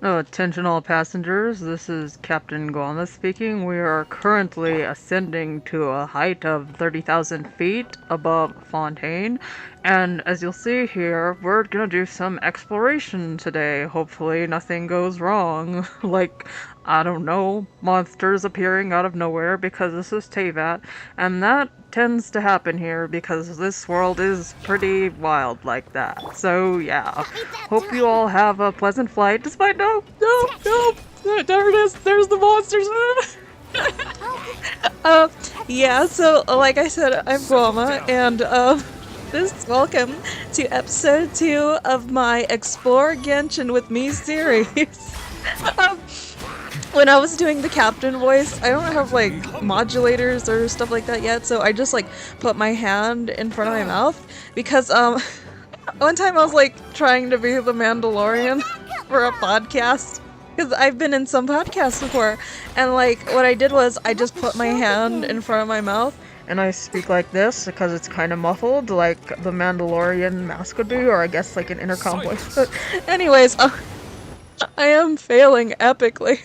Attention all passengers, this is Captain Gomez speaking. We are currently ascending to a height of 30,000 feet above Fontaine, and as you'll see here, we're gonna do some exploration today. Hopefully nothing goes wrong, like, I don't know, monsters appearing out of nowhere because this is Teyvat, and that tends to happen here because this world is pretty wild like that. So yeah, hope you all have a pleasant flight. Despite no, there it is. There's the monsters. uh, yeah. So like I said, I'm Guama, and welcome to episode 2 of my Explore Genshin with Me series. um, when I was doing the captain voice, I don't have like modulators or stuff like that yet, so I just like put my hand in front of my mouth because one time I was like trying to be the Mandalorian for a podcast because I've been in some podcasts before, and like what I did was I just put my hand in front of my mouth and I speak like this because it's kind of muffled, like the Mandalorian mask would be, or I guess like an intercom voice. But anyways, I am failing epically.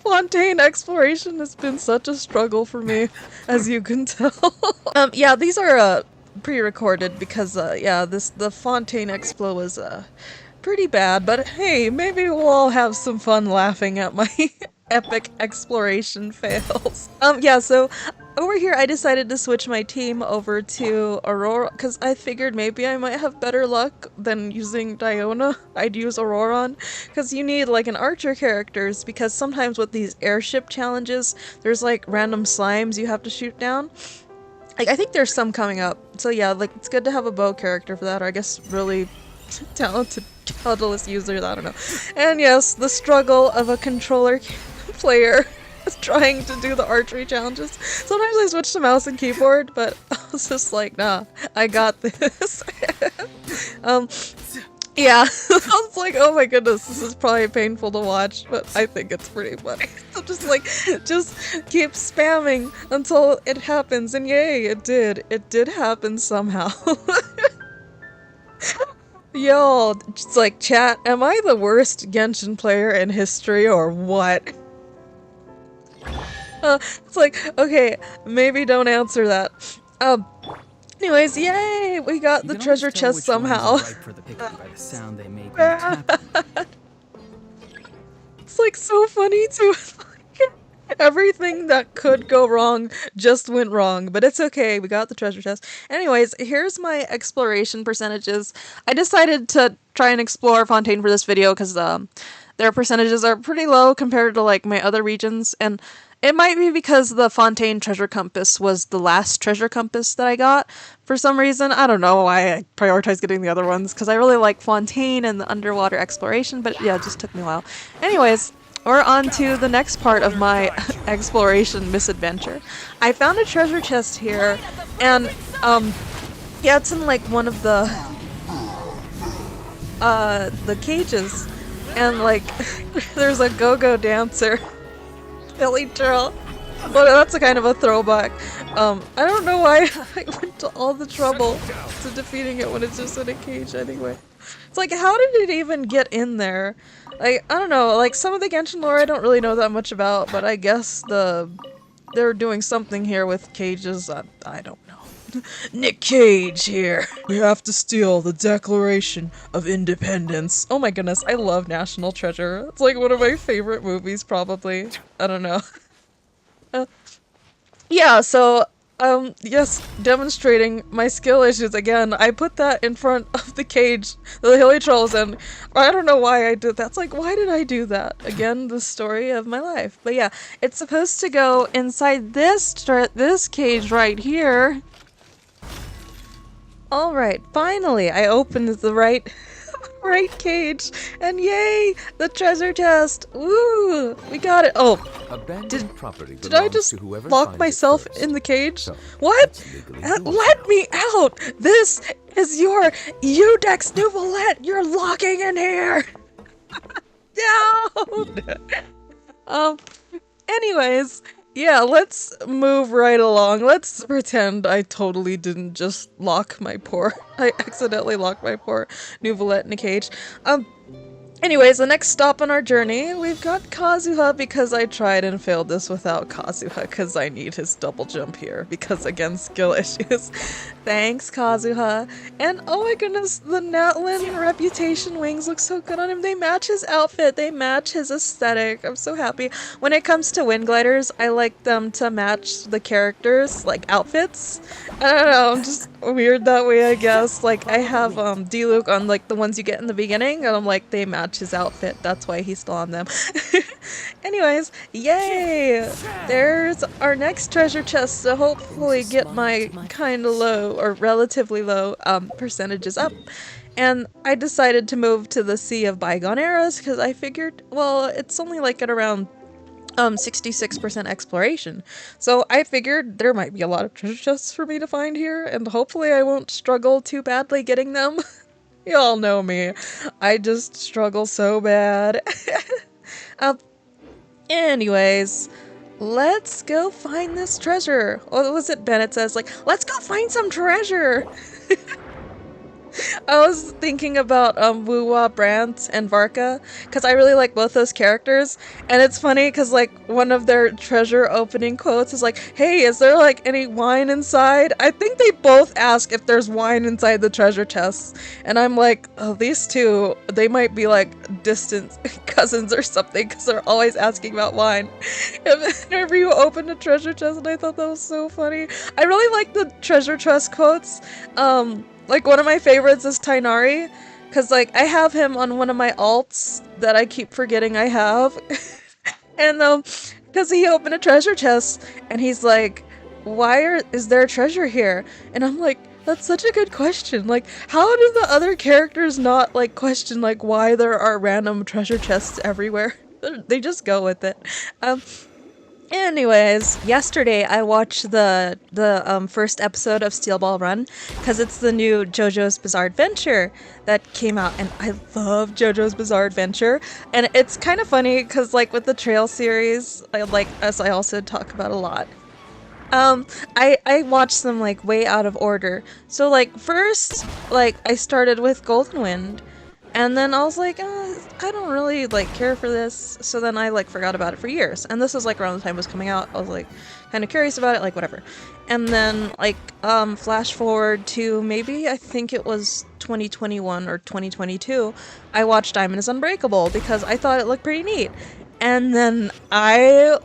Fontaine exploration has been such a struggle for me, as you can tell. Yeah, these are pre-recorded because yeah, the Fontaine Explo was pretty bad, but hey, maybe we'll all have some fun laughing at my epic exploration fails. Yeah, so over here I decided to switch my team over to Aurora because I figured maybe I might have better luck than using Diona. I'd use Auroron because you need like an archer characters because sometimes with these airship challenges there's like random slimes you have to shoot down. Like, I think there's some coming up. So yeah, like, it's good to have a bow character for that, or I guess really talented Catalyst users, I don't know. And yes, the struggle of a controller player trying to do the archery challenges. Sometimes I switch to mouse and keyboard, but I was just like, nah, I got this. um, yeah, I was like, oh my goodness, this is probably painful to watch, but I think it's pretty funny. So just like, just keep spamming until it happens, and yay, it did. It did happen somehow. Yo, just like, chat, am I the worst Genshin player in history or what? It's like, okay, maybe don't answer that. Anyways, yay! We got the treasure chest somehow. It's like so funny too. Everything that could go wrong just went wrong, but it's okay. We got the treasure chest. Anyways, here's my exploration percentages. I decided to try and explore Fontaine for this video because their percentages are pretty low compared to like my other regions, and it might be because the Fontaine treasure compass was the last treasure compass that I got. For some reason, I don't know why I prioritized getting the other ones, because I really like Fontaine and the underwater exploration, but yeah, it just took me a while. Anyways, we're on to the next part of my exploration misadventure. I found a treasure chest here, and yeah, it's in like one of the cages, and like there's a go-go dancer. Billy Turl. Well, that's a kind of a throwback. I don't know why I went to all the trouble to defeating it when it's just in a cage anyway. It's like, how did it even get in there? Like, I don't know, like some of the Genshin lore I don't really know that much about, but I guess they're doing something here with cages. I don't know. Nick Cage here. We have to steal the Declaration of Independence. Oh my goodness, I love National Treasure. It's like one of my favorite movies, probably. I don't know. Yeah, so, yes, demonstrating my skill issues again. I put that in front of the cage, the hilly trolls, and I don't know why I did that. It's like, why did I do that? Again, the story of my life. But yeah, it's supposed to go inside this cage right here. Alright, finally, I opened the right cage, and yay, the treasure chest. Woo, we got it. Oh, did I just lock myself in the cage? So what? Let me out. This is your Udex Nouvellette. You're locking in here. No. Anyways, yeah, let's move right along. Let's pretend I totally didn't just I accidentally locked my poor Nouvellette in a cage. Anyways, the next stop on our journey, we've got Kazuha because I tried and failed this without Kazuha because I need his double jump here because again, skill issues. Thanks, Kazuha. And oh my goodness, the Natlin reputation wings look so good on him. They match his outfit, they match his aesthetic. I'm so happy. When it comes to wind gliders, I like them to match the characters, like outfits. I don't know, I'm just weird that way, I guess. Like, I have D-Luke on like the ones you get in the beginning, and I'm like, they match his outfit. That's why he's still on them. Anyways, yay! There's our next treasure chest to hopefully get my kind of low, or relatively low, percentages up. And I decided to move to the Sea of Bygone Eras because I figured, well, it's only like at around 66% exploration. So I figured there might be a lot of treasure chests for me to find here, and hopefully I won't struggle too badly getting them. You all know me. I just struggle so bad. um, anyways, let's go find this treasure. What was it Bennett says? Like, let's go find some treasure! I was thinking about Wuwa Brandt and Varka because I really like both those characters, and it's funny because like one of their treasure opening quotes is like, "Hey, is there like any wine inside?" I think they both ask if there's wine inside the treasure chests, and I'm like, oh, these two, they might be like distant cousins or something because they're always asking about wine. Whenever you open a treasure chest, and I thought that was so funny. I really like the treasure chest quotes. Like, one of my favorites is Tainari, because, like, I have him on one of my alts that I keep forgetting I have. And, because he opened a treasure chest, and he's like, is there a treasure here? And I'm like, that's such a good question. Like, how do the other characters not, like, question, like, why there are random treasure chests everywhere? They just go with it. Anyways, yesterday I watched the first episode of Steel Ball Run because it's the new JoJo's Bizarre Adventure that came out, and I love JoJo's Bizarre Adventure. And it's kind of funny because, like, with the Trail series, as I also talk about a lot, I watched them like way out of order. So like first, like I started with Golden Wind. And then I was like, I don't really, like, care for this. So then I, like, forgot about it for years. And this was, like, around the time it was coming out. I was, like, kind of curious about it, like, whatever. And then, like, flash forward to maybe, I think it was 2021 or 2022, I watched Diamond is Unbreakable because I thought it looked pretty neat. And then I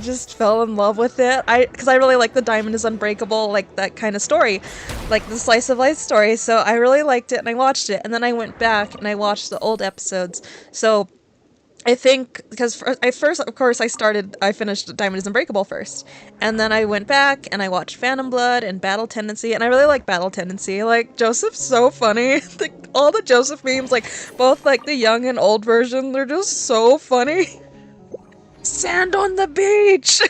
just fell in love with it. Because I really like the Diamond is Unbreakable, like, that kind of story. Like, the slice of life story. So I really liked it, and I watched it. And then I went back, and I watched the old episodes. So I think, because of course, I finished Diamond is Unbreakable first. And then I went back, and I watched Phantom Blood and Battle Tendency, and I really like Battle Tendency. Like, Joseph's so funny. Like, all the Joseph memes, like, both, like, the young and old version, they're just so funny. Sand on the beach!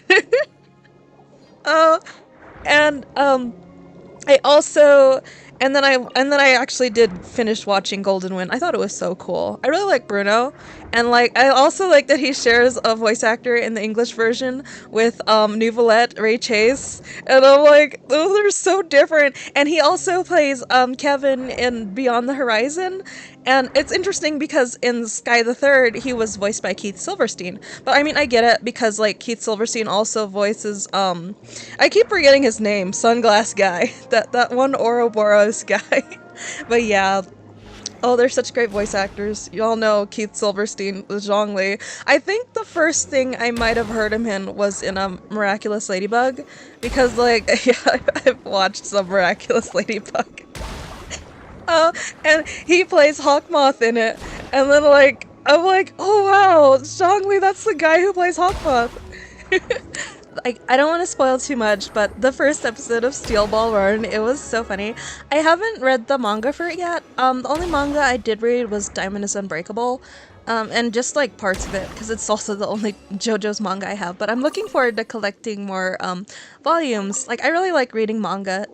And, I also, and then I actually did finish watching Golden Wind. I thought it was so cool. I really like Bruno, and like I also like that he shares a voice actor in the English version with Nouvellette Ray Chase, and I'm like, those are so different. And he also plays Kevin in Beyond the Horizon, and it's interesting because in Sky the Third he was voiced by Keith Silverstein. But I mean, I get it because like Keith Silverstein also voices I keep forgetting his name, Sunglass Guy, that one Ouroboros guy. But yeah, oh, they're such great voice actors. You all know Keith Silverstein, Zhongli. I think the first thing I might have heard him in was in Miraculous Ladybug, because like yeah, I've watched some Miraculous Ladybug. And he plays Hawkmoth in it, and then like I'm like, oh wow, Zhongli, that's the guy who plays Hawkmoth. Like, I don't want to spoil too much, but the first episode of Steel Ball Run, it was so funny. I haven't read the manga for it yet. The only manga I did read was Diamond is Unbreakable, and just like parts of it, because it's also the only JoJo's manga I have. But I'm looking forward to collecting more volumes. Like, I really like reading manga.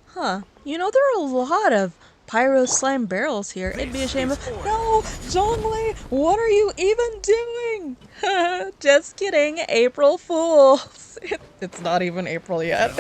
Huh. You know, there are a lot of Pyro Slime barrels here. It'd be a shame if— No! Zhongli! What are you even doing? Just kidding. April Fools. It's not even April yet.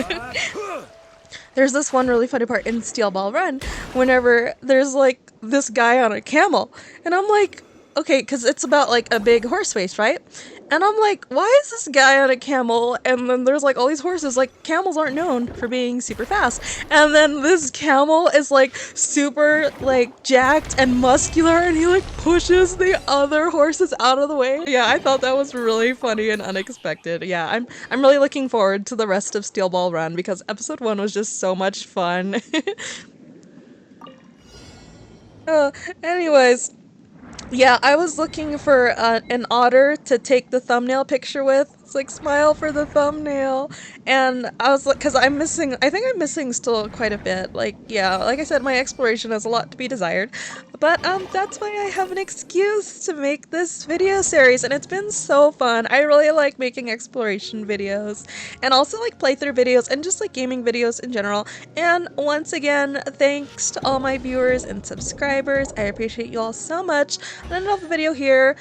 there's this one really funny part in Steel Ball Run whenever there's like this guy on a camel, and I'm like, okay, because it's about like a big horse race, right? And I'm like, why is this guy on a camel? And then there's like all these horses. Like, camels aren't known for being super fast. And then this camel is like super like jacked and muscular, and he like pushes the other horses out of the way. Yeah, I thought that was really funny and unexpected. Yeah, I'm really looking forward to the rest of Steel Ball Run because episode 1 was just so much fun. uh, anyways, yeah, I was looking for an otter to take the thumbnail picture with. It's like smile for the thumbnail. And I was like, because I think I'm missing still quite a bit. Like, yeah, like I said, my exploration has a lot to be desired. But that's why I have an excuse to make this video series, and it's been so fun. I really like making exploration videos, and also like playthrough videos, and just like gaming videos in general. And once again, thanks to all my viewers and subscribers. I appreciate you all so much. I'm gonna end off the video here.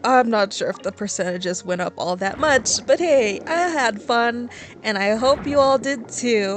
I'm not sure if the percentages went up all that much, but hey, I had fun, and I hope you all did too.